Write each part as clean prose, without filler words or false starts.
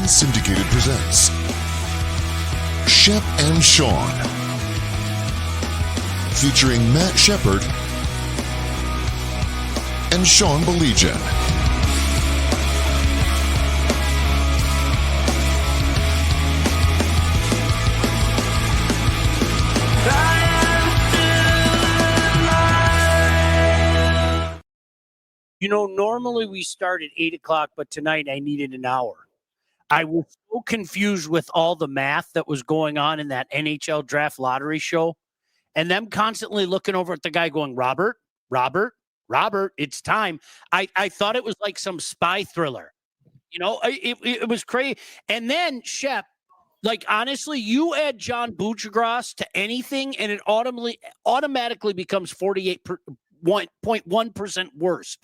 Unsyndicated presents Shep and Sean, featuring Matt Shepard and Sean Belegian. You know, normally we start at 8 o'clock, but tonight I needed an hour. I was so confused with all the math that was going on in that NHL draft lottery show, and them constantly looking over at the guy going, Robert, it's time. I thought it was like some spy thriller. You know, it was crazy. And then, Shep, like, honestly, you add John Buccigross to anything, and it automatically becomes 48.1% worse.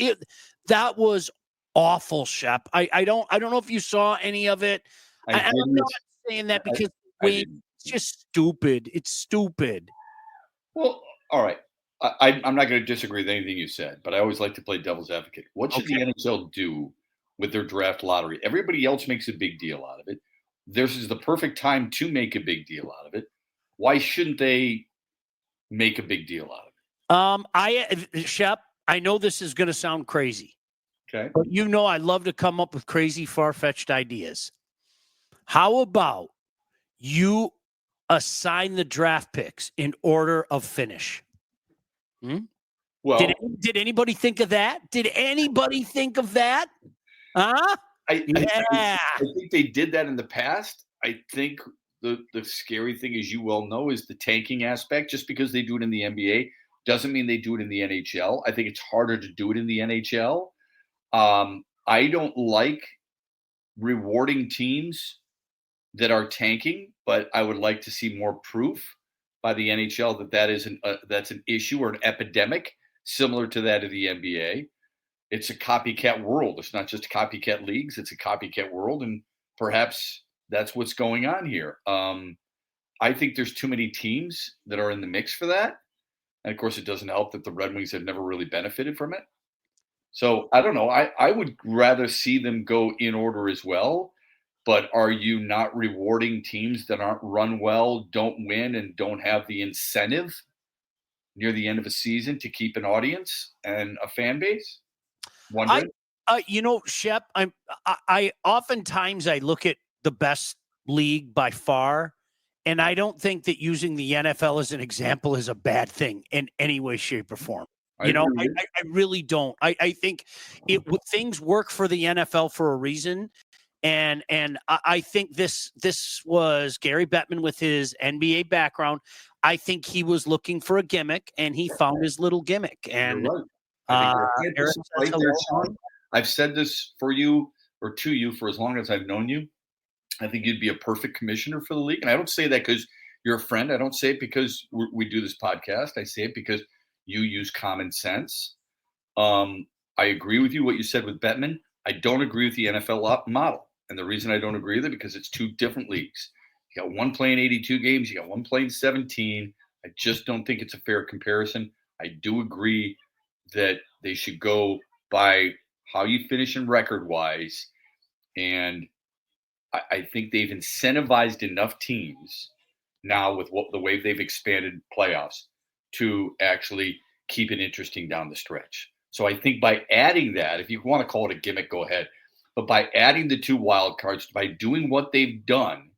That was awful, Shep. I don't know if you saw any of it. I'm not saying that because it's just stupid. It's stupid. Well, all right. I'm not going to disagree with anything you said, but I always like to play devil's advocate. What should the NHL do with their draft lottery? Everybody else makes a big deal out of it. This is the perfect time to make a big deal out of it. Why shouldn't they make a big deal out of it? Shep, I know this is going to sound crazy. Okay. But you know I love to come up with crazy, far-fetched ideas. How about you assign the draft picks in order of finish? Well, did anybody think of that? Did anybody think of that? Huh? I think they did that in the past. I think the scary thing, as you well know, is the tanking aspect. Just because they do it in the NBA doesn't mean they do it in the NHL. I think it's harder to do it in the NHL. I don't like rewarding teams that are tanking, but I would like to see more proof by the NHL that's an issue or an epidemic similar to that of the NBA. It's a copycat world. It's not just copycat leagues. It's a copycat world, and perhaps that's what's going on here. I think there's too many teams that are in the mix for that. And, of course, it doesn't help that the Red Wings have never really benefited from it. So, I don't know. I would rather see them go in order as well. But are you not rewarding teams that aren't run well, don't win, and don't have the incentive near the end of a season to keep an audience and a fan base? Wondering? Shep, I oftentimes I look at the best league by far, and I don't think that using the NFL as an example is a bad thing in any way, shape, or form. I really don't. I think things work for the NFL for a reason. And I think this was Gary Bettman with his NBA background. I think he was looking for a gimmick, and he found his little gimmick. And I've said this for you or to you for as long as I've known you. I think you'd be a perfect commissioner for the league. And I don't say that because you're a friend. I don't say it because we do this podcast. I say it because you use common sense. I agree with you, what you said with Bettman. I don't agree with the NFL model. And the reason I don't agree with it, because it's two different leagues. You got one playing 82 games. You got one playing 17. I just don't think it's a fair comparison. I do agree that they should go by how you finish in record-wise. And I think they've incentivized enough teams now with the way they've expanded playoffs to actually keep it interesting down the stretch. So I think by adding that, if you want to call it a gimmick, go ahead. But by adding the two wild cards, by doing what they've done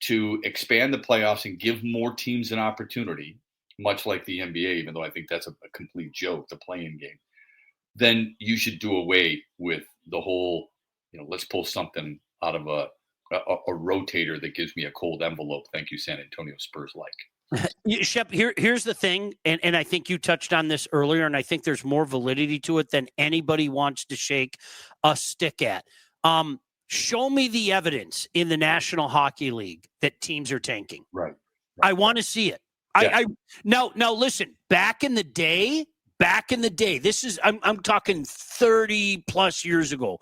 to expand the playoffs and give more teams an opportunity, much like the NBA, even though I think that's a complete joke, the play-in game, then you should do away with the whole, let's pull something out of a rotator that gives me a cold envelope. Thank you, San Antonio Spurs like. Shep, here's the thing, and I think you touched on this earlier, and I think there's more validity to it than anybody wants to shake a stick at. Show me the evidence in the National Hockey League that teams are tanking. Right. I want to see it. Yeah. Now listen, back in the day, this is I'm talking 30 plus years ago.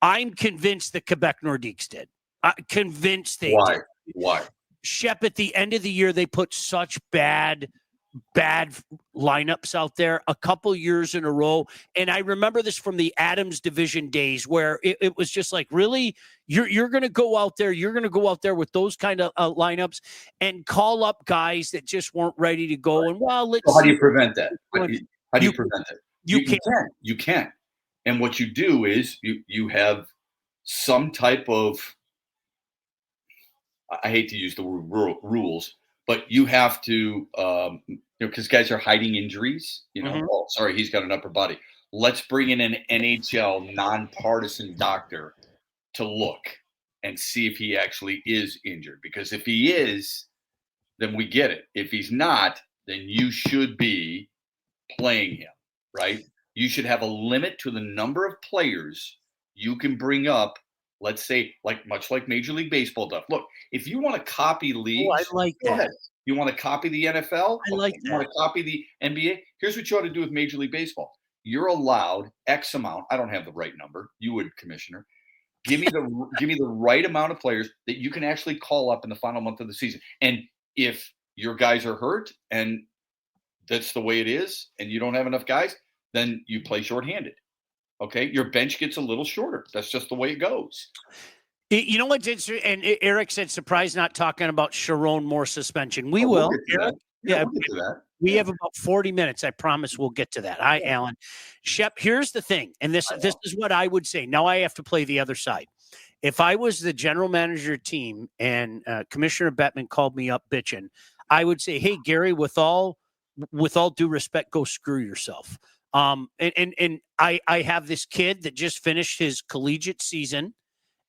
I'm convinced that Quebec Nordiques did. Convinced they did. Why? Shep, at the end of the year, they put such bad bad lineups out there a couple years in a row. And I remember this from the Adams division days where it was just like, really, you're going to go out there. You're going to go out there with those kind of lineups and call up guys that just weren't ready to go. And let's so how do you prevent that? How do you prevent it? You can. And what you do is you have some type of, I hate to use the word rules, but you have to, because guys are hiding injuries. Oh, sorry, he's got an upper body. Let's bring in an NHL nonpartisan doctor to look and see if he actually is injured. Because if he is, then we get it. If he's not, then you should be playing him, right? You should have a limit to the number of players you can bring up. Let's say, much like Major League Baseball does. Look, if you want to copy leagues, I like that. Ahead. You want to copy the NFL? I like that. You want to copy the NBA? Here's what you ought to do with Major League Baseball. You're allowed X amount. I don't have the right number. You would, Commissioner. Give me the right amount of players that you can actually call up in the final month of the season. And if your guys are hurt and that's the way it is, and you don't have enough guys, then you play shorthanded. Okay, your bench gets a little shorter. That's just the way it goes. You know what's interesting? And Eric said, surprised not talking about Sharon Moore suspension. We will. Eric, we'll get to that. We have about 40 minutes. I promise we'll get to that. Hi, Alan. Shep, here's the thing. And this is what I would say. Now I have to play the other side. If I was the general manager team and Commissioner Bettman called me up bitching, I would say, hey, Gary, with all due respect, go screw yourself. And I have this kid that just finished his collegiate season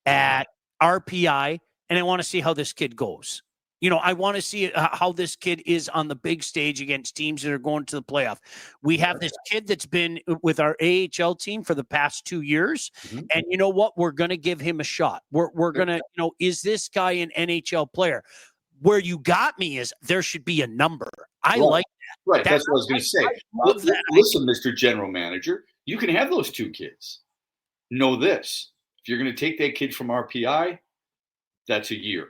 at RPI, and I want to see how this kid goes. I want to see how this kid is on the big stage against teams that are going to the playoff. We have this kid that's been with our AHL team for the past 2 years. Mm-hmm. And you know what? We're going to give him a shot. We're going to, is this guy an NHL player? Where you got me is there should be a number. I like that. Right. That's what I was going to say. Listen, Mr. General Manager, you can have those two kids. Know this. If you're going to take that kid from RPI, that's a year.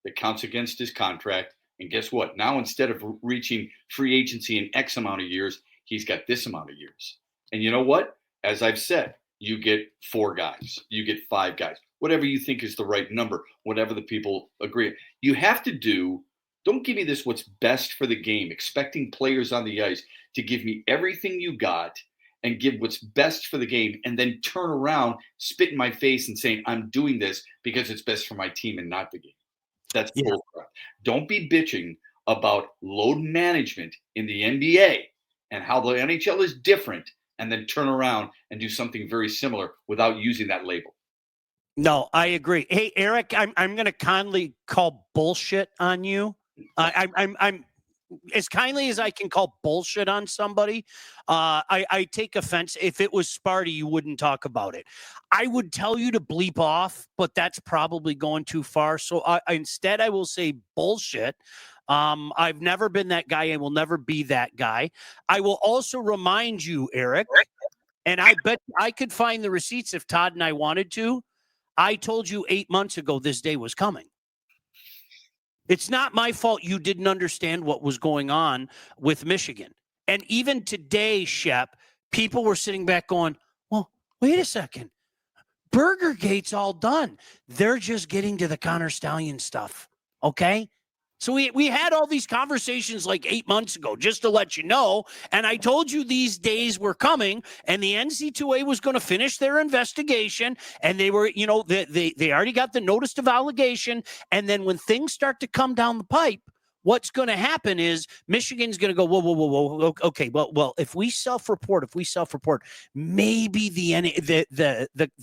That counts against his contract. And guess what? Now, instead of reaching free agency in X amount of years, he's got this amount of years. And you know what? As I've said, you get 4 guys. You get 5 guys. Whatever you think is the right number, whatever the people agree. You have to don't give me this what's best for the game, expecting players on the ice to give me everything you got and give what's best for the game, and then turn around, spit in my face and saying, I'm doing this because it's best for my team and not the game. That's bull crap. Don't be bitching about load management in the NBA and how the NHL is different, and then turn around and do something very similar without using that label. No, I agree. Hey, Eric, I'm going to kindly call bullshit on you. I'm as kindly as I can call bullshit on somebody. I take offense. If it was Sparty, you wouldn't talk about it. I would tell you to bleep off, but that's probably going too far. So instead, I will say bullshit. I've never been that guy and will never be that guy. I will also remind you, Eric, and I bet I could find the receipts if Todd and I wanted to. I told you 8 months ago this day was coming. It's not my fault you didn't understand what was going on with Michigan. And even today, Shep, people were sitting back going, well, wait a second. Burgergate's all done. They're just getting to the Connor Stallion stuff. Okay? So we had all these conversations like 8 months ago, just to let you know. And I told you these days were coming, and the NCAA was going to finish their investigation. And they were, they already got the notice of allegation. And then when things start to come down the pipe, what's going to happen is Michigan's going to go, whoa. Okay, well, if we self-report, maybe the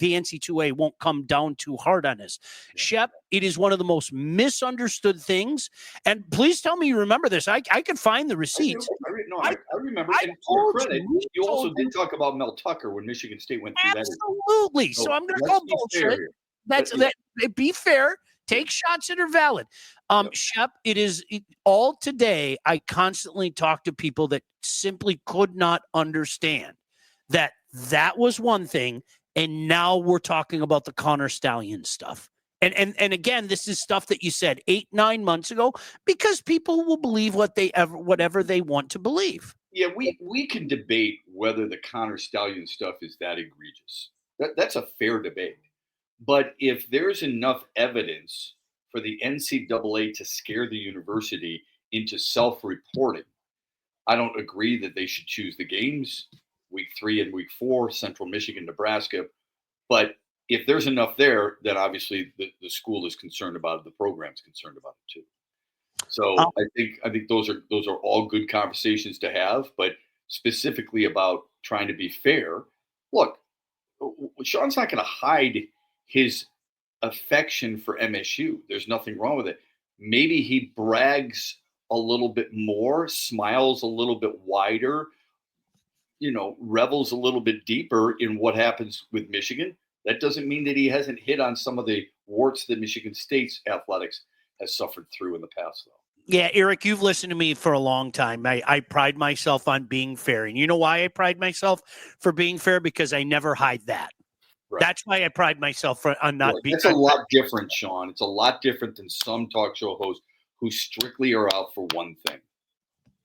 NCAA won't come down too hard on us. Shep, it is one of the most misunderstood things. And please tell me you remember this. I could find the receipts. I remember. And to your credit, you also did talk about Mel Tucker when Michigan State went through that. Absolutely. So I'm going to call bullshit. Be fair. Take shots that are valid. Shep, it is all today. I constantly talk to people that simply could not understand that was one thing. And now we're talking about the Connor Stallion stuff. And again, this is stuff that you said 8-9 months ago, because people will believe whatever they want to believe. Yeah, we can debate whether the Connor Stallion stuff is that egregious. That's a fair debate. But if there's enough evidence for the NCAA to scare the university into self-reporting, I don't agree that they should choose the games week 3 and week 4, Central Michigan, Nebraska. But if there's enough there, then obviously the school is concerned about it. The program's concerned about it too. So I think those are all good conversations to have. But specifically about trying to be fair, look, Sean's not going to hide his affection for MSU. There's nothing wrong with it. Maybe he brags a little bit more, smiles a little bit wider, revels a little bit deeper in what happens with Michigan. That doesn't mean that he hasn't hit on some of the warts that Michigan State's athletics has suffered through in the past, though. Yeah, Eric, you've listened to me for a long time. I pride myself on being fair. And you know why I pride myself for being fair? Because I never hide that. Right. That's why I pride myself on not being. That's a lot different, Sean. It's a lot different than some talk show hosts who strictly are out for one thing.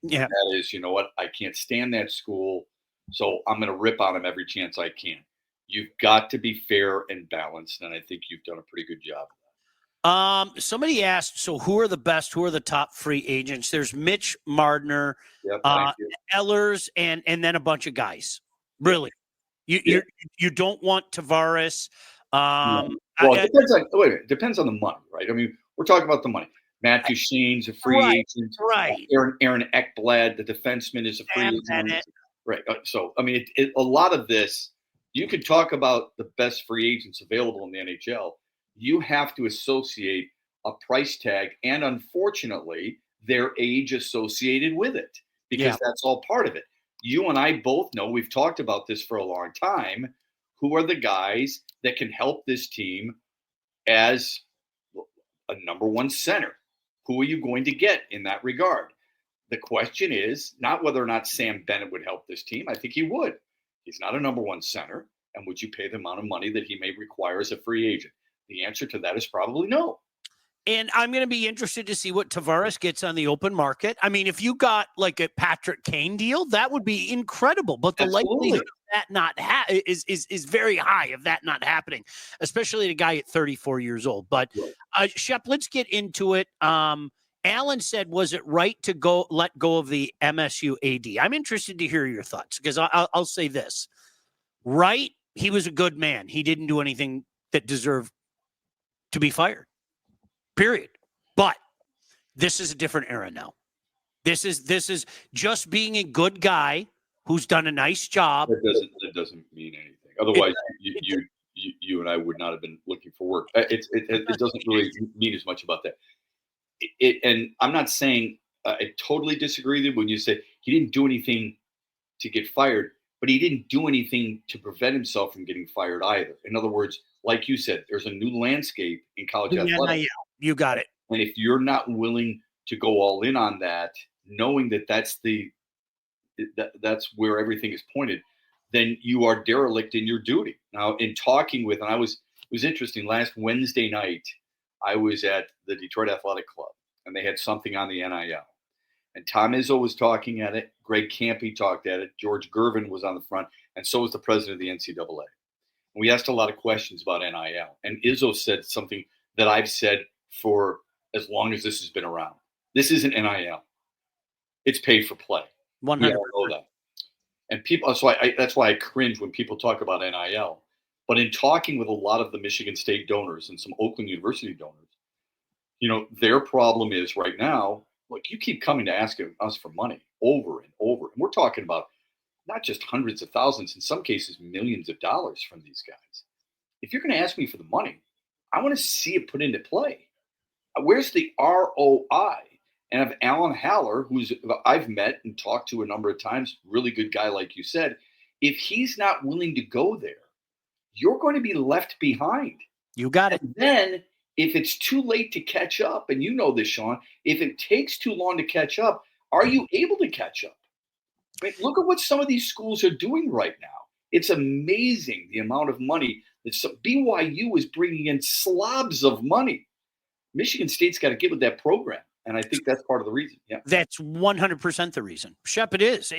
Yeah. And that is, you know what? I can't stand that school, so I'm going to rip on them every chance I can. You've got to be fair and balanced, and I think you've done a pretty good job. Somebody asked, so who are the top free agents? There's Mitch Mardner, Ellers, and then a bunch of guys. Really, you don't want Tavares. Well, it depends on the money, right? I mean, we're talking about the money. Matt Duchene's a free agent, right? Aaron Ekblad, the defenseman, is a free agent, right? So, I mean, a lot of this, you could talk about the best free agents available in the NHL. You have to associate a price tag and, unfortunately, their age associated with it, because that's all part of it. You and I both know, we've talked about this for a long time, who are the guys that can help this team as a number one center. Who are you going to get in that regard? The question is not whether or not Sam Bennett would help this team. I think he would. He's not a number one center. And would you pay the amount of money that he may require as a free agent? The answer to that is probably no. And I'm going to be interested to see what Tavares gets on the open market. I mean, if you got like a Patrick Kane deal, that would be incredible. But the likelihood of that not is very high of that not happening, especially a guy at 34 years old. But Shep, let's get into it. Alan said, was it right to let go of the MSU AD? I'm interested to hear your thoughts, because I'll say this. Right, he was a good man. He didn't do anything that deserved to be fired. Period. But this is a different era now. This is just being a good guy who's done a nice job. That doesn't mean anything. Otherwise, you and I would not have been looking for work. It doesn't really mean as much about that. And I'm not saying I totally disagree with you when you say he didn't do anything to get fired, but he didn't do anything to prevent himself from getting fired either. In other words, like you said, there's a new landscape in college athletics. Yeah, you got it. And if you're not willing to go all in on that, knowing that that's where everything is pointed, then you are derelict in your duty. Now, in talking with, and it was interesting, last Wednesday night, I was at the Detroit Athletic Club, and they had something on the NIL. And Tom Izzo was talking at it. Greg Campy talked at it. George Gervin was on the front, and so was the president of the NCAA. And we asked a lot of questions about NIL. And Izzo said something that I've said for as long as this has been around. This isn't NIL. It's paid for play. 100%. We all know that. And people, so that's why I cringe when people talk about NIL. But in talking with a lot of the Michigan State donors and some Oakland University donors, their problem is right now, look, you keep coming to ask us for money over and over. And we're talking about not just hundreds of thousands, in some cases, millions of dollars from these guys. If you're going to ask me for the money, I want to see it put into play. Where's the ROI? And if Alan Haller, who's I've met and talked to a number of times, really good guy, like you said, if he's not willing to go there, you're going to be left behind. You got it. And then if it's too late to catch up, and you know this, Sean, if it takes too long to catch up, are you able to catch up? I mean, look at what some of these schools are doing right now. It's amazing the amount of money BYU is bringing in slobs of money. Michigan State's got to get with that program. And I think that's part of the reason. Yeah. That's 100% the reason. Shep, it is.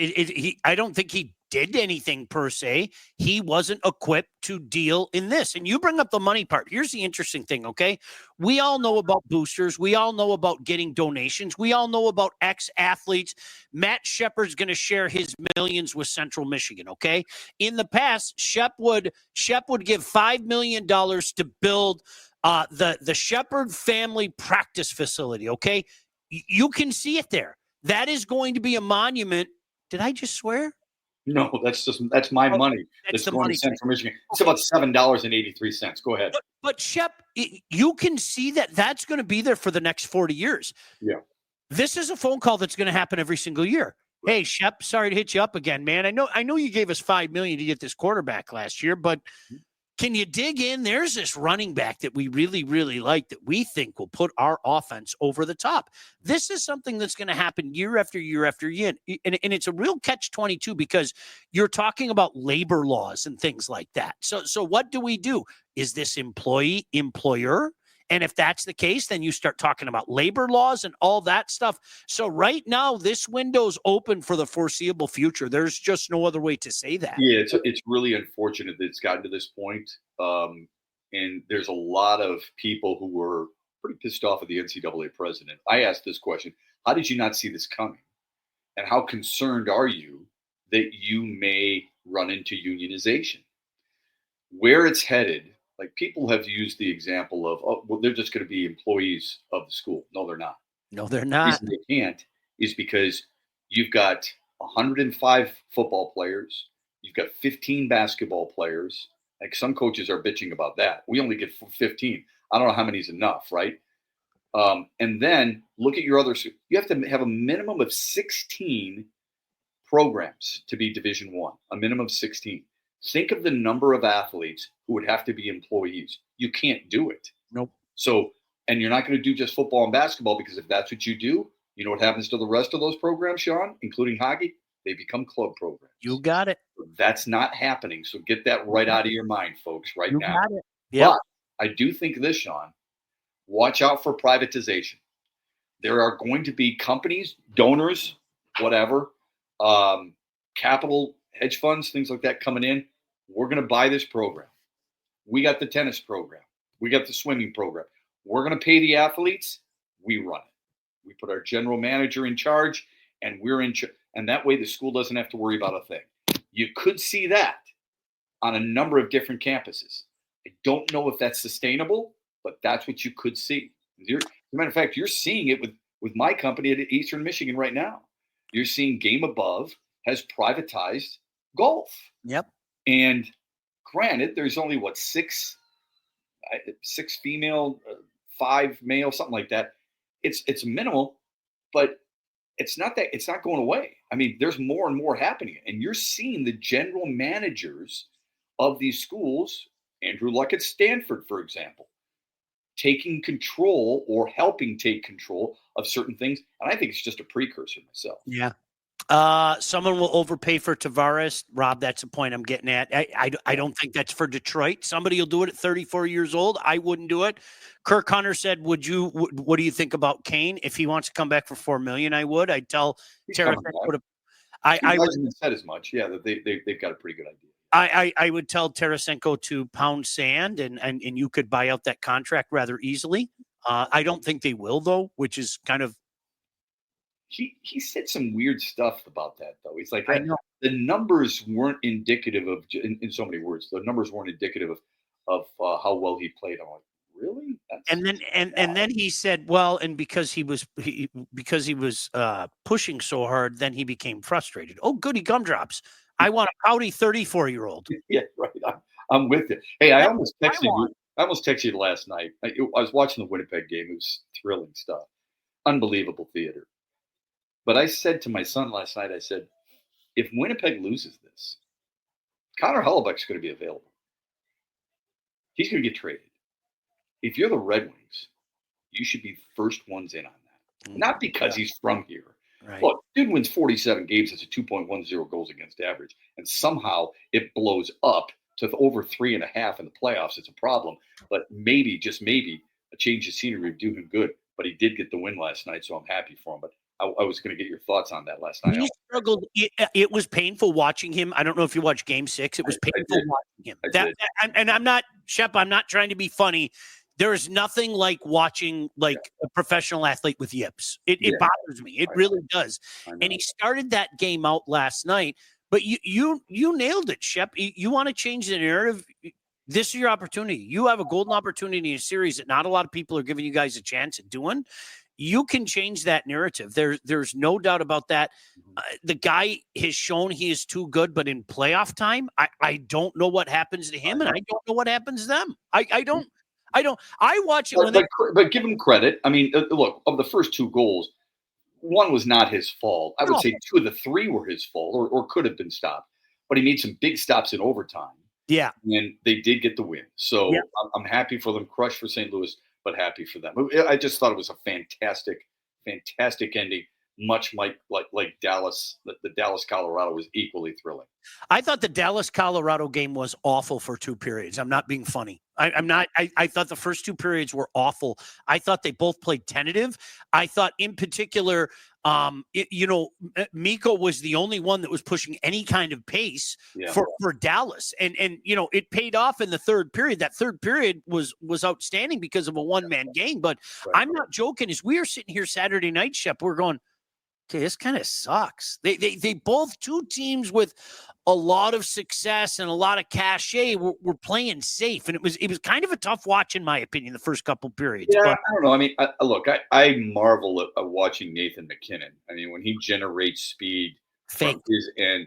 I don't think he did anything per se. He wasn't equipped to deal in this. And you bring up the money part. Here's the interesting thing, okay? We all know about boosters. We all know about getting donations. We all know about ex-athletes. Matt Shepard's going to share his millions with Central Michigan, okay? In the past, Shep would give $5 million to build the Shepard family practice facility, okay? You can see it there. That is going to be a monument. Did I just swear? No, that's my money. That's the going money to Central Michigan. It's Okay. about $7.83. Go ahead. But Shep, you can see that that's going to be there for the next 40 years. Yeah. This is a phone call that's going to happen every single year. Hey, Shep, sorry to hit you up again, man. I know you gave us $5 million to get this quarterback last year, but can you dig in? There's this running back that we really, really like that we think will put our offense over the top. This is something that's going to happen year after year after year. And it's a real catch-22 because you're talking about labor laws and things like that. So what do we do? Is this employee, employer? And if that's the case, then you start talking about labor laws and all that stuff. So right now, this window's open for the foreseeable future. There's just no other way to say that. Yeah, it's really unfortunate that it's gotten to this point. And there's a lot of people who were pretty pissed off at the NCAA president. I asked this question: how did you not see this coming? And how concerned are you that you may run into unionization? Where it's headed, like people have used the example of, oh, well, they're just going to be employees of the school. No, they're not. No, they're The not. reason they can't is because you've got 105 football players, you've got 15 basketball players. Like some coaches are bitching about that. We only get 15. I don't know how many is enough, right? And then look at your other. You have to have a minimum of 16 programs to be Division I. A minimum of 16. Think of the number of athletes who would have to be employees. You can't do it. Nope. So, and you're not going to do just football and basketball, because if that's what you do, you know what happens to the rest of those programs, Sean, including hockey? They become club programs. You got it. That's not happening. So get that right out of your mind, folks, right You now. got it. Yeah. But I do think this, Sean, watch out for privatization. There are going to be companies, donors, whatever, capital, hedge funds, things like that coming in. We're going to buy this program. We got the tennis program. We got the swimming program. We're going to pay the athletes. We run it. We put our general manager in charge, and we're in charge. And that way the school doesn't have to worry about a thing. You could see that on a number of different campuses. I don't know if that's sustainable, but that's what you could see. As a matter of fact, you're seeing it with my company at Eastern Michigan right now. You're seeing Game Above has privatized golf. Yep. And granted, there's only six female, 5 male, something like that. It's minimal, but it's not going away. I mean, there's more and more happening, and you're seeing the general managers of these schools, Andrew Luck at Stanford, for example, taking control or helping take control of certain things. And I think it's just a precursor myself. Yeah. Someone will overpay for Tavares. Rob, that's the point I'm getting at. I don't think that's for Detroit. Somebody will do it at 34 years old. I wouldn't do it. Kirk Hunter said, what do you think about Kane? If he wants to come back for $4 million, I would. I'd tell Tarasenko to. I said as much. Yeah, that they've got a pretty good idea. I would tell Tarasenko to pound sand and you could buy out that contract rather easily. I don't think they will, though, which is kind of. He said some weird stuff about that, though. He's like, I know. The numbers weren't indicative of, in so many words, the numbers weren't indicative of how well he played. I'm like, really? And then he said, well, and because he was pushing so hard, then he became frustrated. Oh, goody gumdrops. I want a pouty 34-year-old. Yeah, right. I'm with you. Hey, I almost texted you. I almost texted you last night. I was watching the Winnipeg game. It was thrilling stuff. Unbelievable theater. But I said to my son last night, I said, if Winnipeg loses this, Connor Hellebuyck's going to be available. He's going to get traded. If you're the Red Wings, you should be first ones in on that. Not because he's from here. Right. Look, dude wins 47 games, has a 2.10 goals against average, and somehow it blows up to over 3.5 in the playoffs, it's a problem. But maybe, just maybe, a change of scenery would do him good. But he did get the win last night, so I'm happy for him. But I was going to get your thoughts on that last night. He struggled. It was painful watching him. I don't know if you watched Game 6. It was painful watching him. And I'm not, Shep, I'm not trying to be funny. There is nothing like watching a professional athlete with yips. It bothers me. It really does. And he started that game out last night. But you nailed it, Shep. You want to change the narrative. This is your opportunity. You have a golden opportunity in a series that not a lot of people are giving you guys a chance at doing. You can change that narrative. There's no doubt about that. The guy has shown he is too good, but in playoff time, I don't know what happens to him, and I don't know what happens to them. I don't. I watch it but give him credit. I mean, look, of the first 2 goals, one was not his fault. I would say 2 of the 3 were his fault, or could have been stopped. But he made some big stops in overtime. Yeah. And they did get the win. So I'm happy for them. Crushed for St. Louis, but happy for them. I just thought it was a fantastic ending, much like Dallas. The Dallas-Colorado was equally thrilling. I thought the Dallas-Colorado game was awful for 2 periods. I'm not being funny. I thought the first 2 periods were awful. I thought they both played tentative. I thought in particular, Mikko was the only one that was pushing any kind of pace for Dallas. And it paid off in the third period. That third period was outstanding because of a one-man game. But I'm not joking. As we are sitting here Saturday night, Shep, we're going, okay, this kind of sucks. They both, 2 teams with a lot of success and a lot of cachet were playing safe, and it was kind of a tough watch in my opinion the first couple periods. Yeah, but I don't know. I mean, I marvel at watching Nathan McKinnon. I mean, when he generates speed fake from his end,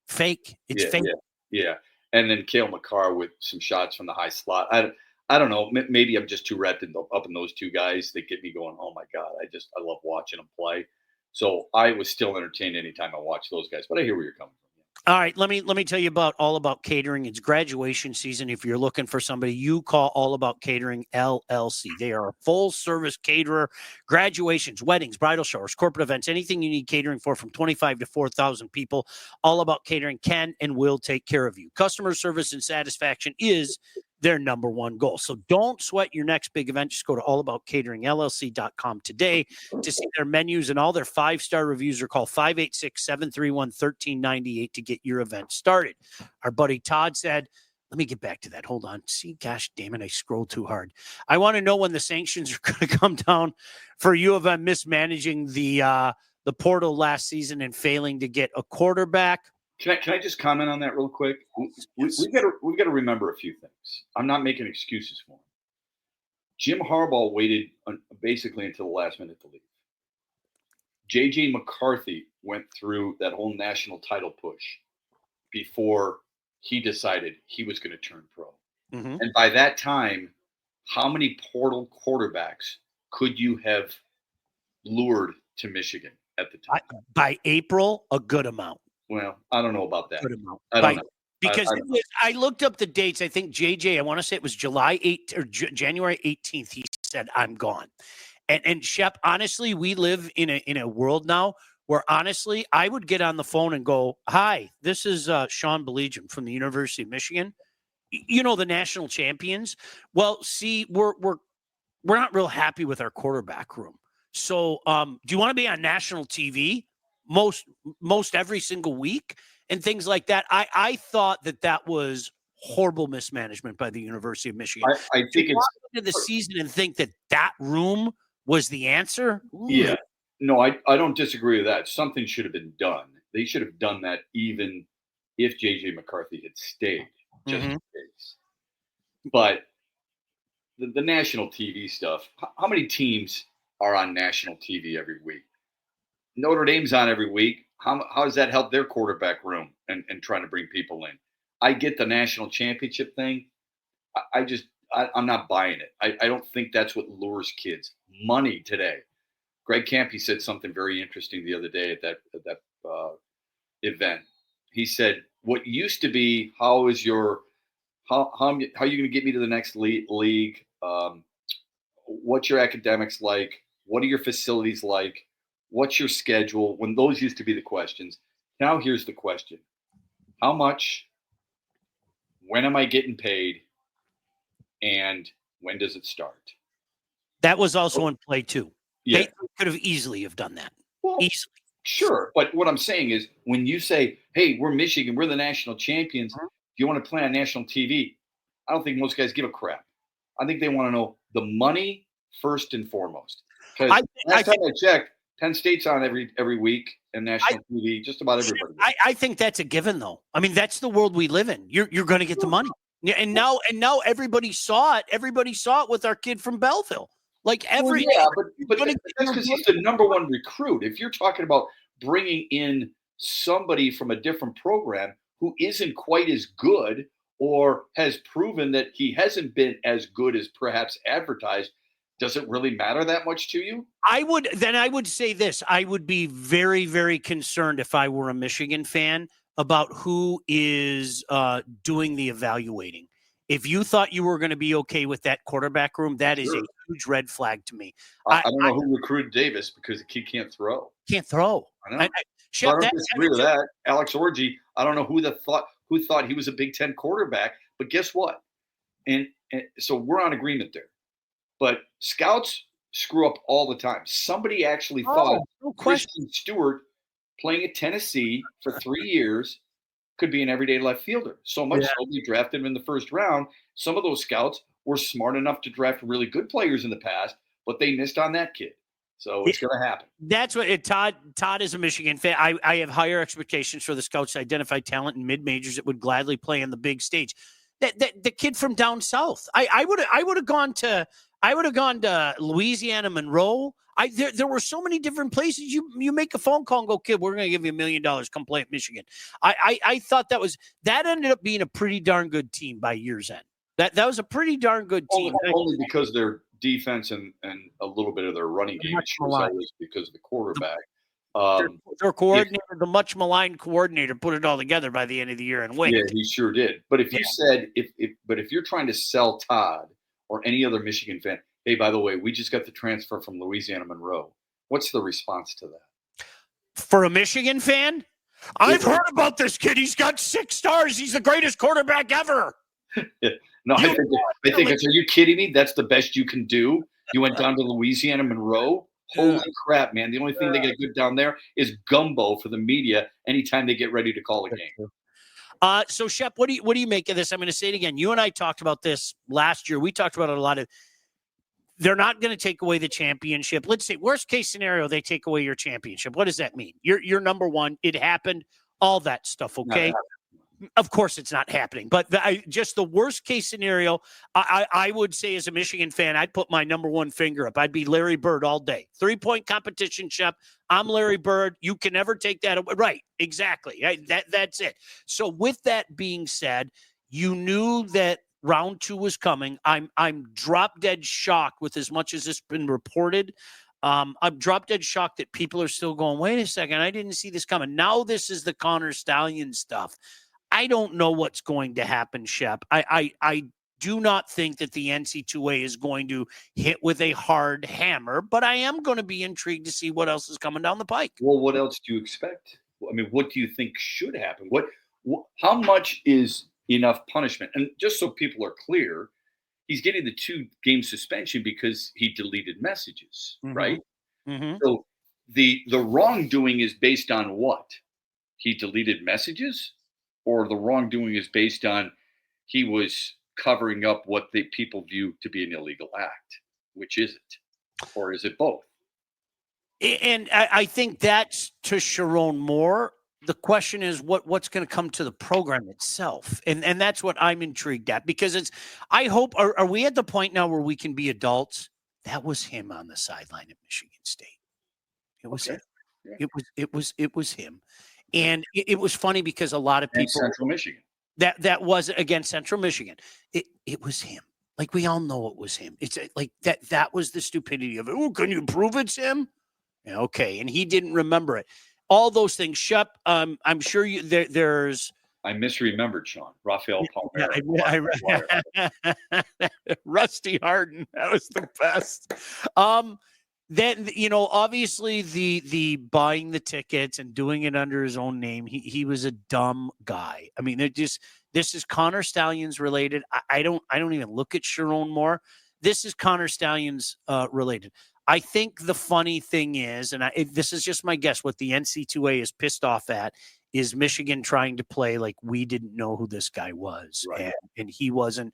fake. It's fake. Yeah. And then Cale Makar with some shots from the high slot. I don't know. Maybe I'm just too wrapped up in those 2 guys. They get me going, oh my God, I love watching them play. So I was still entertained anytime I watched those guys, but I hear where you're coming from. All right, let me tell you all about catering. It's graduation season. If you're looking for somebody, you call All About Catering LLC. They are a full-service caterer. Graduations, weddings, bridal showers, corporate events, anything you need catering for from 25 to 4,000 people. All About Catering can and will take care of you. Customer service and satisfaction is their number one goal. So don't sweat your next big event. Just go to allaboutcateringllc.com today to see their menus and all their 5-star reviews, or call 586-731-1398 to get your event started. Our buddy Todd said, let me get back to that. Hold on. See, gosh damn it, I scrolled too hard. I want to know when the sanctions are going to come down for U of M mismanaging the portal last season and failing to get a quarterback. Can I just comment on that real quick? We've got to remember a few things. I'm not making excuses for him. Jim Harbaugh waited basically until the last minute to leave. J.J. McCarthy went through that whole national title push before he decided he was going to turn pro. Mm-hmm. And by that time, how many portal quarterbacks could you have lured to Michigan at the time? By April, a good amount. Well, I don't know about that. I don't know. Because I looked up the dates. I think JJ, I want to say it was July 8th or January 18th. He said, I'm gone. And Shep, honestly, we live in a world now where honestly, I would get on the phone and go, hi, this is Sean Belegian from the University of Michigan. The national champions. Well, see, we're not real happy with our quarterback room. So do you want to be on national TV? Most every single week and things like that. I thought that was horrible mismanagement by the University of Michigan. I think it's into the season and think that room was the answer. Ooh. Yeah, no, I don't disagree with that. Something should have been done. They should have done that even if JJ McCarthy had stayed, just in case. But the national TV stuff. How many teams are on national TV every week? Notre Dame's on every week. How does that help their quarterback room and trying to bring people in? I get the national championship thing. I'm not buying it. I don't think that's what lures kids. Money today. Greg Campy said something very interesting the other day at that event. He said, "What used to be how are you going to get me to the next league? What's your academics like? What are your facilities like? What's your schedule?" When those used to be the questions, now here's the question: how much when am I getting paid, and when does it start? That was also in play too. Yeah. They could have easily have done that. Well, Easily. sure. But what I'm saying is when you say, hey, we're Michigan, we're the national champions, Mhm. do you want to play on national TV? I don't think most guys give a crap. I think they want to know the money first and foremost. Because last time I checked, Penn State's on every week and national TV, just about everybody. I think that's a given, though. I mean, that's the world we live in. You're going to get the money. Yeah, and now everybody saw it. Everybody saw it with our kid from Belleville. Like but that's because he's the number one recruit. If you're talking about bringing in somebody from a different program who isn't quite as good or has proven that he hasn't been as good as perhaps advertised, does it really matter that much to you? I would say this. I would be very, very concerned if I were a Michigan fan about who is doing the evaluating. If you thought you were going to be okay with that quarterback room, that is a huge red flag to me. I don't know who recruited Davis because the kid can't throw. Can't throw. I know. So I don't disagree with that. Alex Orji, I don't know who thought he was a Big Ten quarterback, but guess what? And so we're on agreement there. But scouts screw up all the time. Somebody actually thought Christian Stewart playing at Tennessee for 3 years could be an everyday left fielder. So much so they drafted him in the first round. Some of those scouts were smart enough to draft really good players in the past, but they missed on that kid. So it's going to happen. That's what Todd is a Michigan fan. I have higher expectations for the scouts to identify talent in mid-majors that would gladly play on the big stage. The kid from down south. I would have gone to Louisiana Monroe. There were so many different places. You make a phone call and go, kid, we're going to give you $1 million. Come play at Michigan. I thought that ended up being a pretty darn good team by year's end. That was a pretty darn good team. Only because their defense and a little bit of their running game was because of the quarterback. Their coordinator, the much maligned coordinator, put it all together by the end of the year and win. Yeah, he sure did. But if you said if you're trying to sell Todd or any other Michigan fan, hey, by the way, we just got the transfer from Louisiana Monroe. What's the response to that? For a Michigan fan? I've heard about this kid. He's got 6 stars. He's the greatest quarterback ever. No, I think it's, are you kidding me? That's the best you can do? You went down to Louisiana Monroe? Holy crap, man. The only thing they get good down there is gumbo for the media anytime they get ready to call a game. So, Shep, what do you make of this? I'm going to say it again. You and I talked about this last year. We talked about it a lot. They're not going to take away the championship. Let's say worst case scenario, they take away your championship. What does that mean? You're number one. It happened. All that stuff. Okay. Of course, it's not happening. But just the worst case scenario, I would say as a Michigan fan, I'd put my number one finger up. I'd be Larry Bird all day. 3-point competition, Shep. I'm Larry Bird. You can never take that away. Right. Exactly. That's it. So with that being said, you knew that round 2 was coming. I'm drop dead shocked with as much as it's been reported. I'm drop dead shocked that people are still going, wait a second, I didn't see this coming. Now this is the Connor Stallion stuff. I don't know what's going to happen, Shep. I do not think that the NCAA is going to hit with a hard hammer, but I am going to be intrigued to see what else is coming down the pike. Well, what else do you expect? I mean, what do you think should happen? How much is enough punishment? And just so people are clear, he's getting the 2-game suspension because he deleted messages, right? Mm-hmm. So the wrongdoing is based on what? He deleted messages? Or the wrongdoing is based on he was covering up what the people view to be an illegal act? Which is it? Or is it both? And I think that's to Sharon Moore. The question is what's going to come to the program itself. And that's what I'm intrigued at, because I hope, are we at the point now where we can be adults? That was him on the sideline at Michigan State. It was him. Yeah. It was him. And it was funny because a lot of people, Central Michigan, that was against Central Michigan. It was him. Like, we all know it was him. It's like that was the stupidity of it. Oh, can you prove it's him? Yeah, okay. And he didn't remember it. All those things. Shep, I'm sure there's. I misremembered, Sean. Rafael Palmeiro. Rusty Harden. That was the best. then, obviously the buying the tickets and doing it under his own name, he was a dumb guy. I mean, this is Connor Stallions related. I don't even look at Sharon Moore. This is Connor Stallions related. I think the funny thing is, and this is just my guess, what the NC2A is pissed off at is Michigan trying to play like we didn't know who this guy was, Right. and he wasn't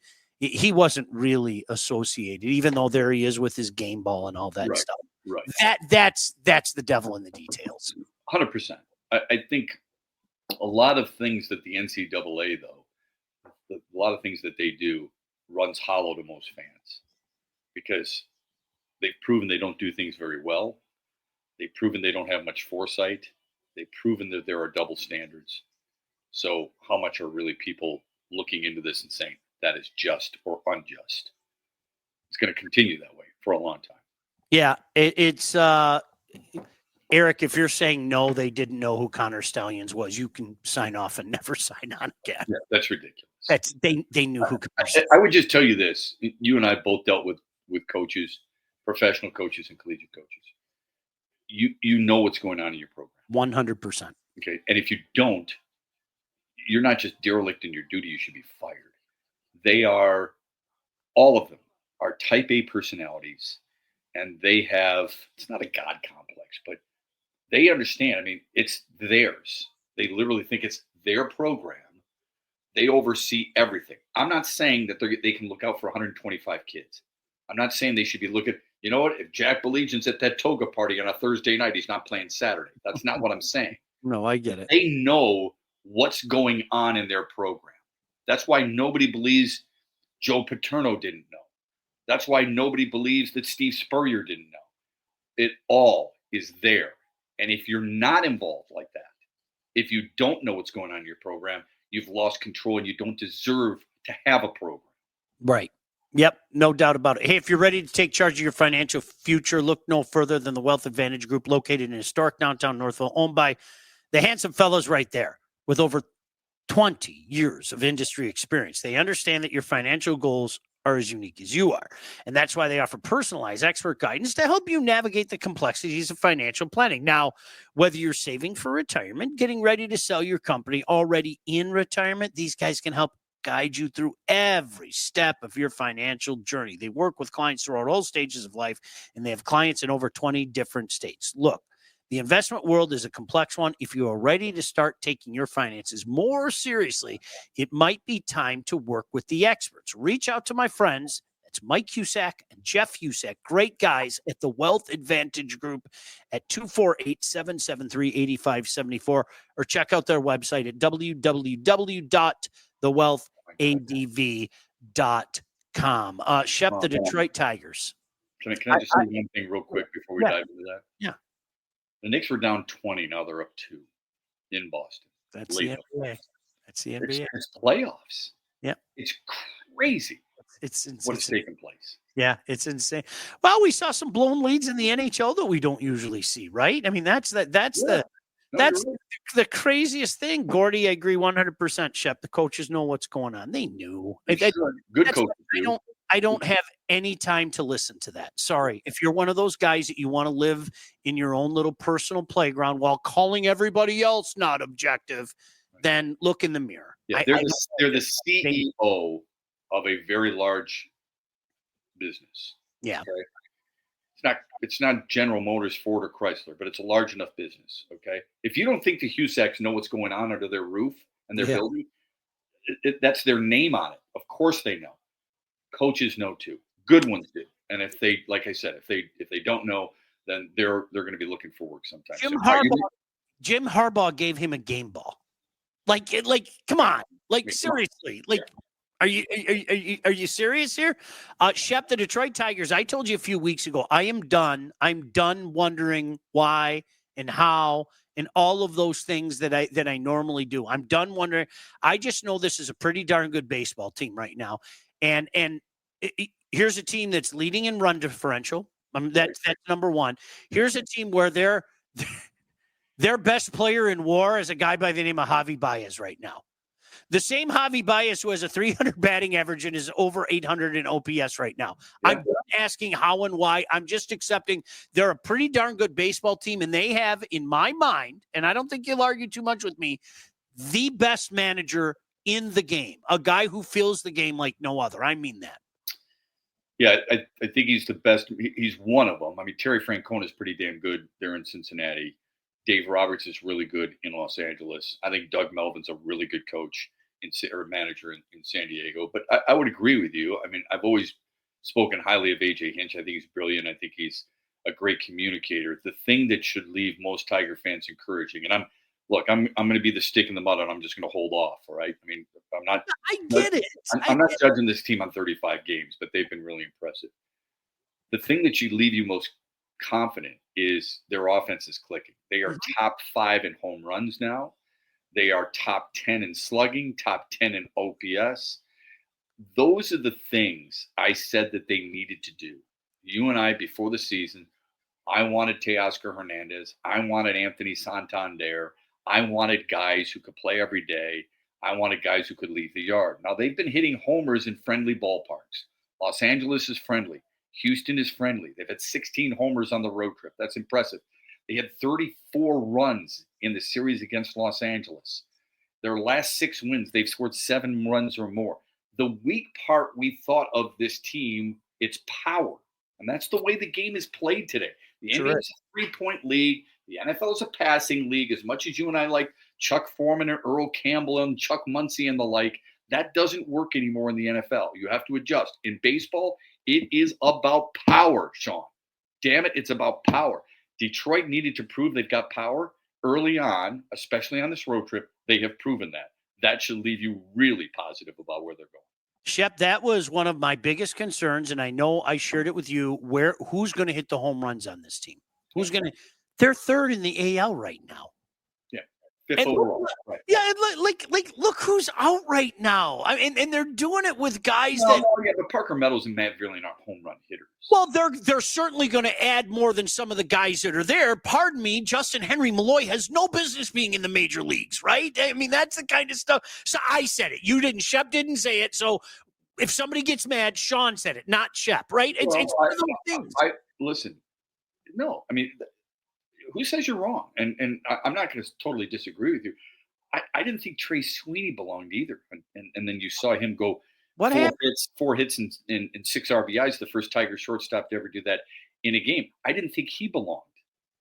really associated, even though there he is with his game ball and all that stuff. Right. That's the devil in the details. 100%. I think a lot of things that the NCAA, though, a lot of things that they do runs hollow to most fans because they've proven they don't do things very well. They've proven they don't have much foresight. They've proven that there are double standards. So how much are really people looking into this and saying that is just or unjust? It's going to continue that way for a long time. Yeah, it's Eric, if you're saying no, they didn't know who Connor Stallions was, you can sign off and never sign on again. Yeah, that's ridiculous. They knew who Connor Stallions. I would just tell you this. You and I both dealt with coaches, professional coaches and collegiate coaches. You know what's going on in your program. 100%. Okay. And if you don't, you're not just derelict in your duty, you should be fired. They are, all of them are type A personalities, and they have, it's not a God complex, but they understand. I mean, it's theirs. They literally think it's their program. They oversee everything. I'm not saying that they can look out for 125 kids. I'm not saying they should be looking, you know what, if Jack Belegian's at that toga party on a Thursday night, he's not playing Saturday. That's not what I'm saying. No, I get it. They know what's going on in their program. That's why nobody believes Joe Paterno didn't know. That's why nobody believes that Steve Spurrier didn't know. It all is there. And if you're not involved like that, if you don't know what's going on in your program, you've lost control and you don't deserve to have a program. Right. Yep, no doubt about it. Hey, if you're ready to take charge of your financial future, look no further than the Wealth Advantage Group, located in historic downtown Northville, owned by the handsome fellows right there with over 20 years of industry experience. They understand that your financial goals are as unique as you are. And that's why they offer personalized expert guidance to help you navigate the complexities of financial planning. Now, whether you're saving for retirement, getting ready to sell your company, already in retirement, these guys can help guide you through every step of your financial journey. They work with clients throughout all stages of life, and they have clients in over 20 different states. Look, the investment world is a complex one. If you are ready to start taking your finances more seriously, it might be time to work with the experts. Reach out to my friends. That's Mike Cusack and Jeff Cusack, great guys at the Wealth Advantage Group at 248-773-8574, or check out their website at www.thewealthadv.com. Shep, the Detroit Tigers. Can I just say one thing real quick before we dive into that? Yeah. The Knicks were down 20. Now they're up 2 in Boston. That's the NBA. That's the NBA. It's playoffs. Yeah. It's crazy. It's what's taking place. Yeah, it's insane. Well, we saw some blown leads in the NHL that we don't usually see, right? I mean, that's the craziest thing. Gordy, I agree 100%. Shep, the coaches know what's going on. They knew. Good coaches. I don't have any time to listen to that. Sorry. If you're one of those guys that you want to live in your own little personal playground while calling everybody else not objective, then look in the mirror. Yeah, they're the CEO of a very large business. Yeah. Okay? It's not General Motors, Ford, or Chrysler, but it's a large enough business. Okay. If you don't think the Cusacks know what's going on under their roof and their building, that's their name on it. Of course they know. Coaches know too. Good ones do. And if they, like I said, if they don't know, then they're going to be looking for work sometime. Jim Harbaugh gave him a game ball. Like, come on. Like, seriously. Like, are you serious here? Shep, the Detroit Tigers, I told you a few weeks ago, I'm done wondering why and how and all of those things that I normally do. I'm done wondering. I just know this is a pretty darn good baseball team right now. And here's a team that's leading in run differential. That's number one. Here's a team where their best player in WAR is a guy by the name of Javi Baez right now. The same Javi Baez who has a 300 batting average and is over 800 in OPS right now. Yeah. I'm done asking how and why. I'm just accepting they're a pretty darn good baseball team, and they have, in my mind, and I don't think you'll argue too much with me, the best manager in the game, a guy who feels the game like no other. I mean that. Yeah, I think he's the best. He's one of them. I mean, Terry Francona is pretty damn good there in Cincinnati. Dave Roberts is really good in Los Angeles. I think Doug Melvin's a really good coach or manager in San Diego. But I would agree with you. I mean, I've always spoken highly of AJ Hinch. I think he's brilliant. I think he's a great communicator. The thing that should leave most Tiger fans encouraging, and I'm going to be the stick in the mud, and I'm just going to hold off. All right. I mean, I'm not. I get it. I'm not judging this team on 35 games, but they've been really impressive. The thing that should leave you most confident is their offense is clicking. They are top 5 in home runs now. They are top 10 in slugging, top 10 in OPS. Those are the things I said that they needed to do. You and I, before the season, I wanted Teoscar Hernandez. I wanted Anthony Santander. I wanted guys who could play every day. I wanted guys who could leave the yard. Now, they've been hitting homers in friendly ballparks. Los Angeles is friendly. Houston is friendly. They've had 16 homers on the road trip. That's impressive. They had 34 runs in the series against Los Angeles. Their last 6 wins, they've scored 7 runs or more. The weak part we thought of this team, it's power. And that's the way the game is played today. The NBA is a 3-point league. The NFL is a passing league. As much as you and I like Chuck Foreman and Earl Campbell and Chuck Muncy and the like, that doesn't work anymore in the NFL. You have to adjust. In baseball, it is about power, Sean. Damn it, it's about power. Detroit needed to prove they've got power early on, especially on this road trip. They have proven that. That should leave you really positive about where they're going. Shep, that was one of my biggest concerns, and I know I shared it with you. Who's going to hit the home runs on this team? Who's going to? They're third in the AL right now. Yeah, 5th overall. Right. Yeah, look who's out right now. I mean, and they're doing it with guys that. Yeah, but Parker Meadows and Matt Vierling aren't home run hitters. Well, they're certainly going to add more than some of the guys that are there. Pardon me, Justin Henry Malloy has no business being in the major leagues, right? I mean, that's the kind of stuff. So I said it. You didn't. Shep didn't say it. So if somebody gets mad, Sean said it, not Shep, right? It's one of those things. Listen, no, I mean, who says you're wrong? And I'm not going to totally disagree with you. I didn't think Trey Sweeney belonged either. And then you saw him go four hits and 6 RBIs, the first Tiger shortstop to ever do that in a game. I didn't think he belonged.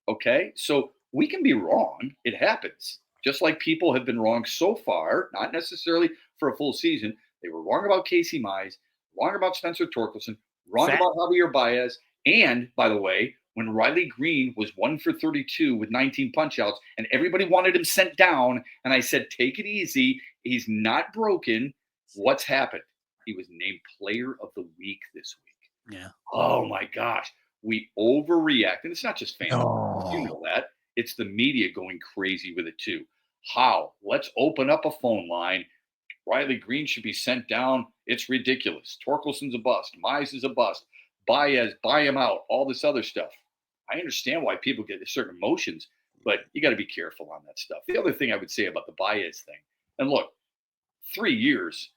Okay? So we can be wrong. It happens. Just like people have been wrong so far, not necessarily for a full season. They were wrong about Casey Mize, wrong about Spencer Torkelson, wrong about Javier Baez, and, by the way, when Riley Green was 1 for 32 with 19 punch-outs, and everybody wanted him sent down, and I said, take it easy. He's not broken. What's happened? He was named Player of the Week this week. Yeah. Oh, my gosh. We overreact. And it's not just fans. No. You know that. It's the media going crazy with it, too. How? Let's open up a phone line. Riley Green should be sent down. It's ridiculous. Torkelson's a bust. Mize is a bust. Baez, buy him out. All this other stuff. I understand why people get certain emotions, but you got to be careful on that stuff. The other thing I would say about the Baez thing, and look, 3 years,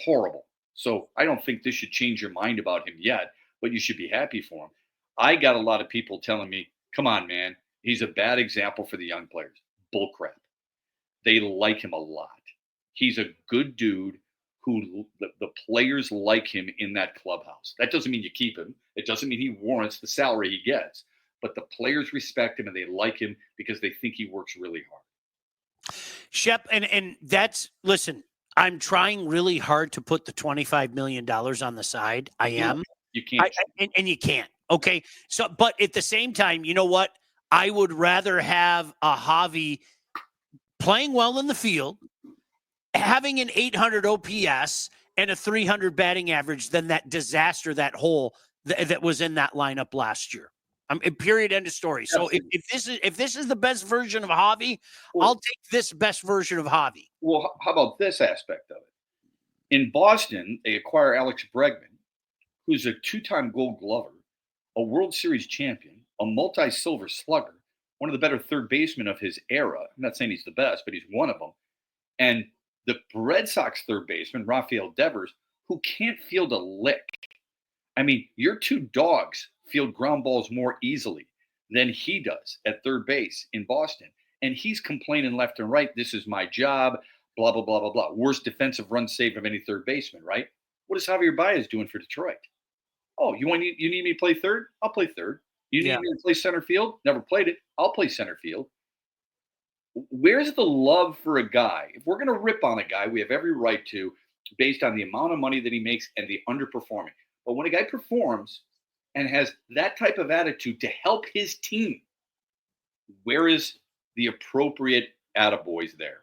horrible. So I don't think this should change your mind about him yet, but you should be happy for him. I got a lot of people telling me, come on, man, he's a bad example for the young players. Bullcrap. They like him a lot. He's a good dude who the players like him in that clubhouse. That doesn't mean you keep him. It doesn't mean he warrants the salary he gets. But the players respect him and they like him because they think he works really hard. Shep, and that's, listen, I'm trying really hard to put the $25 million on the side. I am. You can't. And you can't. Okay. So, but at the same time, you know what? I would rather have a Javi playing well in the field, having an 800 OPS and a 300 batting average than that disaster, that hole that was in that lineup last year. Period. End of story. So if this is the best version of Javi, I'll take this best version of Javi. Well, how about this aspect of it? In Boston, they acquire Alex Bregman, who's a 2-time Gold Glover, a World Series champion, a multi-silver slugger, one of the better third basemen of his era. I'm not saying he's the best, but he's one of them. And the Red Sox third baseman, Rafael Devers, who can't field a lick. I mean, your two dogs field ground balls more easily than he does at third base in Boston. And he's complaining left and right. This is my job, blah, blah, blah, blah, blah. Worst defensive run save of any third baseman, right? What is Javier Baez doing for Detroit? Oh, you need me to play third? I'll play third. You need me to play center field? Never played it. I'll play center field. Where's the love for a guy? If we're going to rip on a guy, we have every right to, based on the amount of money that he makes and the underperforming. But when a guy performs and has that type of attitude to help his team, where is the appropriate attaboys there?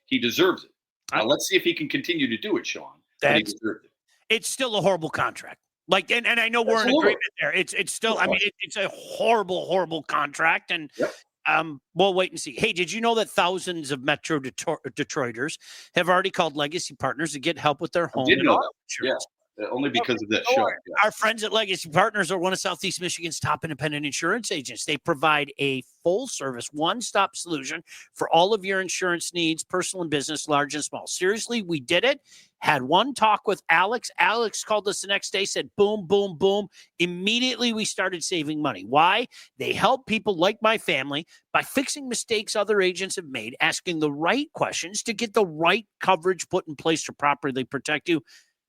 He deserves it. Now, let's see if he can continue to do it, Sean. He deserved it. It's still a horrible contract. Like, and I know we're in agreement there. It's still, I mean, it's a horrible, horrible contract. And we'll wait and see. Hey, did you know that thousands of Metro Detroiters have already called Legacy Partners to get help with their home and auto insurance? Yeah, only because of this show. Yeah. Our friends at Legacy Partners are one of Southeast Michigan's top independent insurance agents. They provide a full-service, one-stop solution for all of your insurance needs, personal and business, large and small. Seriously, we did it. Had one talk with Alex. Alex called us the next day, said, boom, boom, boom. Immediately, we started saving money. Why? They help people like my family by fixing mistakes other agents have made, asking the right questions to get the right coverage put in place to properly protect you.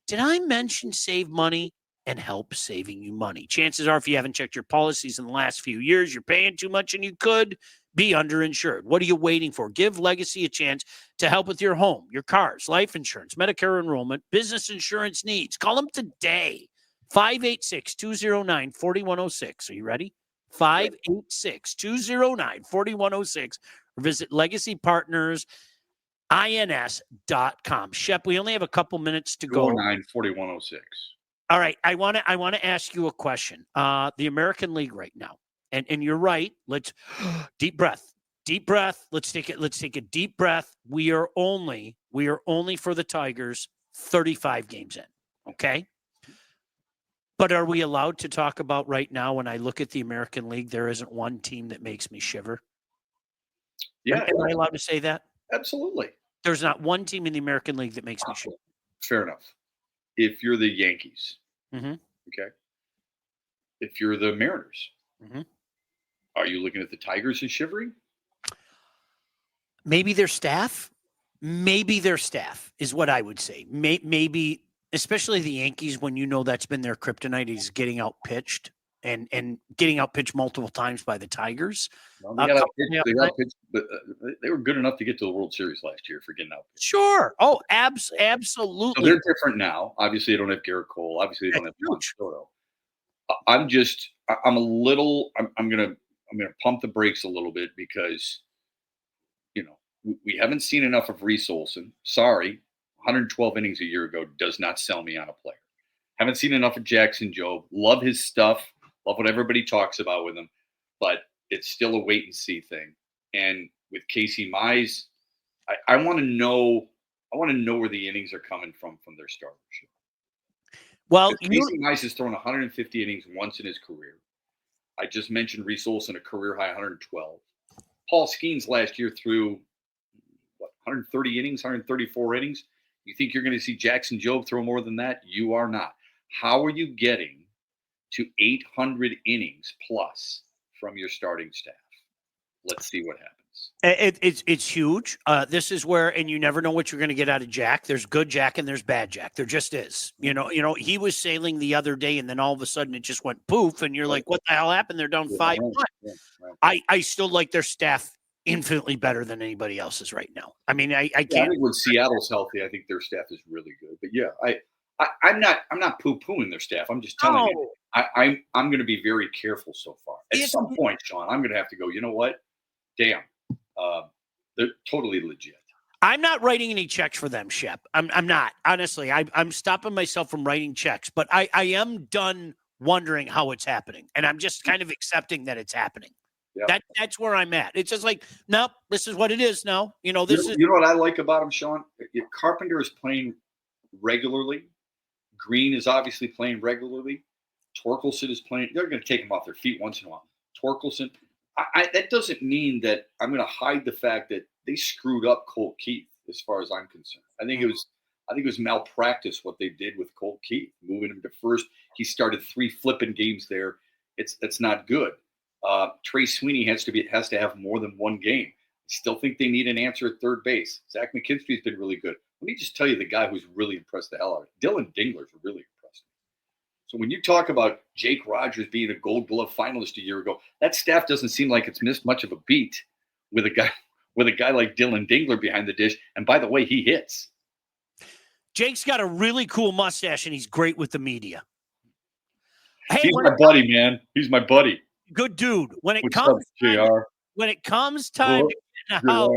Did I mention save money and help saving you money? Chances are, if you haven't checked your policies in the last few years, you're paying too much and you could be underinsured. What are you waiting for? Give Legacy a chance to help with your home, your cars, life insurance, Medicare enrollment, business insurance needs. Call them today. 586-209-4106. Are you ready? 586-209-4106. Or visit legacypartners.ins.com. Shep, we only have a couple minutes to go. 209-4106. All right. I want to ask you a question. The American League right now. And you're right. Let's deep breath. Let's take a deep breath. We are only for the Tigers 35 games in. Okay. But are we allowed to talk about right now, when I look at the American League, there isn't one team that makes me shiver? Yeah. Am I allowed to say that? Absolutely. There's not one team in the American League that makes me shiver. Fair enough. If you're the Yankees, okay. If you're the Mariners, are you looking at the Tigers and shivering? Maybe their staff. Maybe their staff is what I would say. Maybe, especially the Yankees, when you know that's been their kryptonite, is getting out pitched and getting out pitched multiple times by the Tigers. Well, they got outpitched, but they were good enough to get to the World Series last year for getting out pitched. Sure. Oh, absolutely. So they're different now. Obviously, they don't have Garrett Cole. Obviously, they don't have Juan Soto. I'm going to pump the brakes a little bit because, we haven't seen enough of Reese Olson. Sorry, 112 innings a year ago does not sell me on a player. Haven't seen enough of Jackson Jobe. Love his stuff. Love what everybody talks about with him. But it's still a wait and see thing. And with Casey Mize, I want to know where the innings are coming from their starters. Well, Casey Mize has thrown 150 innings once in his career. I just mentioned Reese Olson, a career high 112. Paul Skeens last year threw 130 innings, 134 innings. You think you're going to see Jackson Jobe throw more than that? You are not. How are you getting to 800 innings plus from your starting staff? Let's see what happens. It's huge. This is where, and you never know what you're going to get out of Jack. There's good Jack and there's bad Jack. There just is. He was sailing the other day, and then all of a sudden it just went poof, and you're like, what the hell happened? They're down 5-1. I still like their staff infinitely better than anybody else's right now. I mean, I can't. I think when Seattle's healthy, I think their staff is really good. But yeah, I'm not poo-pooing their staff. I'm just telling you, I'm going to be very careful so far. At some point, Sean, I'm going to have to go, you know what? Damn. They're totally legit. I'm not writing any checks for them, Shep. I'm not. Honestly, I'm stopping myself from writing checks, but I am done wondering how it's happening. And I'm just kind of accepting that it's happening. Yep. That's where I'm at. It's just like, nope, this is what it is now. You know what I like about him, Sean? If Carpenter is playing regularly, Green is obviously playing regularly, Torkelson is playing. They're going to take him off their feet once in a while. Torkelson, that doesn't mean that I'm going to hide the fact that they screwed up Colt Keith as far as I'm concerned. I think it was malpractice what they did with Colt Keith, moving him to first he started 3 flipping games there. It's not good. Trey Sweeney has to have more than 1 game. I still think they need an answer at third base. Zach McKinstry's been really good. Let me just tell you the guy who's really impressed the hell out of it. Dylan Dingler's really impressed me. So when you talk about Jake Rogers being a Gold Glove finalist a year ago, that staff doesn't seem like it's missed much of a beat with a guy like Dylan Dingler behind the dish. And by the way, he hits. Jake's got a really cool mustache, and he's great with the media. Hey, he's my buddy, man. He's my buddy. Good dude. When it What's comes up, JR? When it comes time to get out,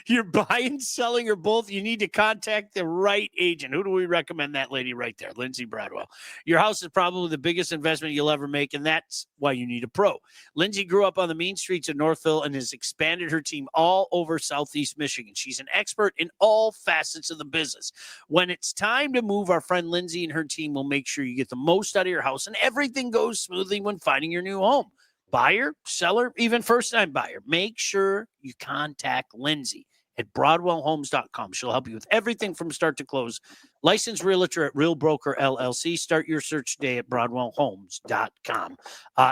you're buying, selling, or both, you need to contact the right agent. Who do we recommend? That lady right there, Lindsay Bradwell. Your house is probably the biggest investment you'll ever make, and that's why you need a pro. Lindsay grew up on the mean streets of Northville and has expanded her team all over Southeast Michigan. She's an expert in all facets of the business. When it's time to move, our friend Lindsay and her team will make sure you get the most out of your house, and everything goes smoothly when finding your new home. Buyer, seller, even first-time buyer, make sure you contact Lindsay at BroadwellHomes.com. She'll help you with everything from start to close. Licensed realtor at Real Broker LLC. Start your search today at BroadwellHomes.com.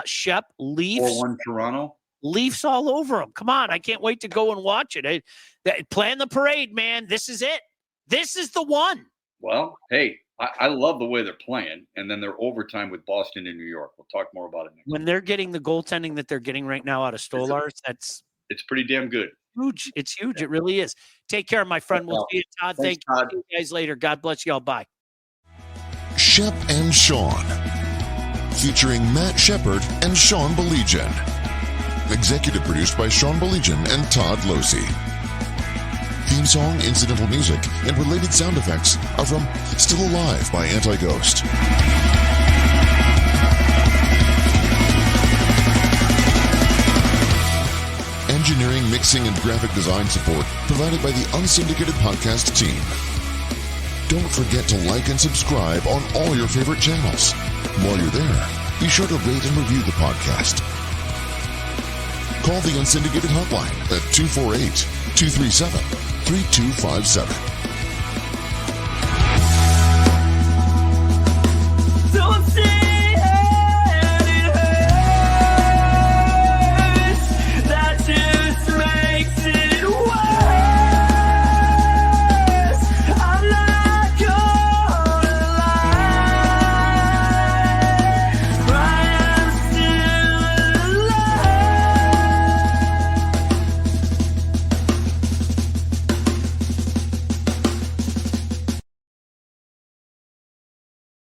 Shep, Leafs. 4-1 Toronto. Leafs all over them. Come on, I can't wait to go and watch it. Plan the parade, man. This is it. This is the one. Well, hey, I love the way they're playing, and then their overtime with Boston and New York. We'll talk more about it next. When they're getting the goaltending that they're getting right now out of Stolarz, it's pretty damn good. Huge. It's huge. It really is. Take care, my friend. We'll see you, Todd. Thanks, Thank Todd. you guys later. God bless y'all. Bye. Shep and Sean, featuring Matt Shepard and Sean Baligian. Executive produced by Sean Baligian and Todd Losey. Theme song, incidental music, and related sound effects are from Still Alive by Anti-Ghost. Engineering, mixing, and graphic design support provided by the Unsyndicated Podcast team. Don't forget to like and subscribe on all your favorite channels. While you're there, be sure to rate and review the podcast. Call the Unsyndicated hotline at 248-237-3257. So I'm saying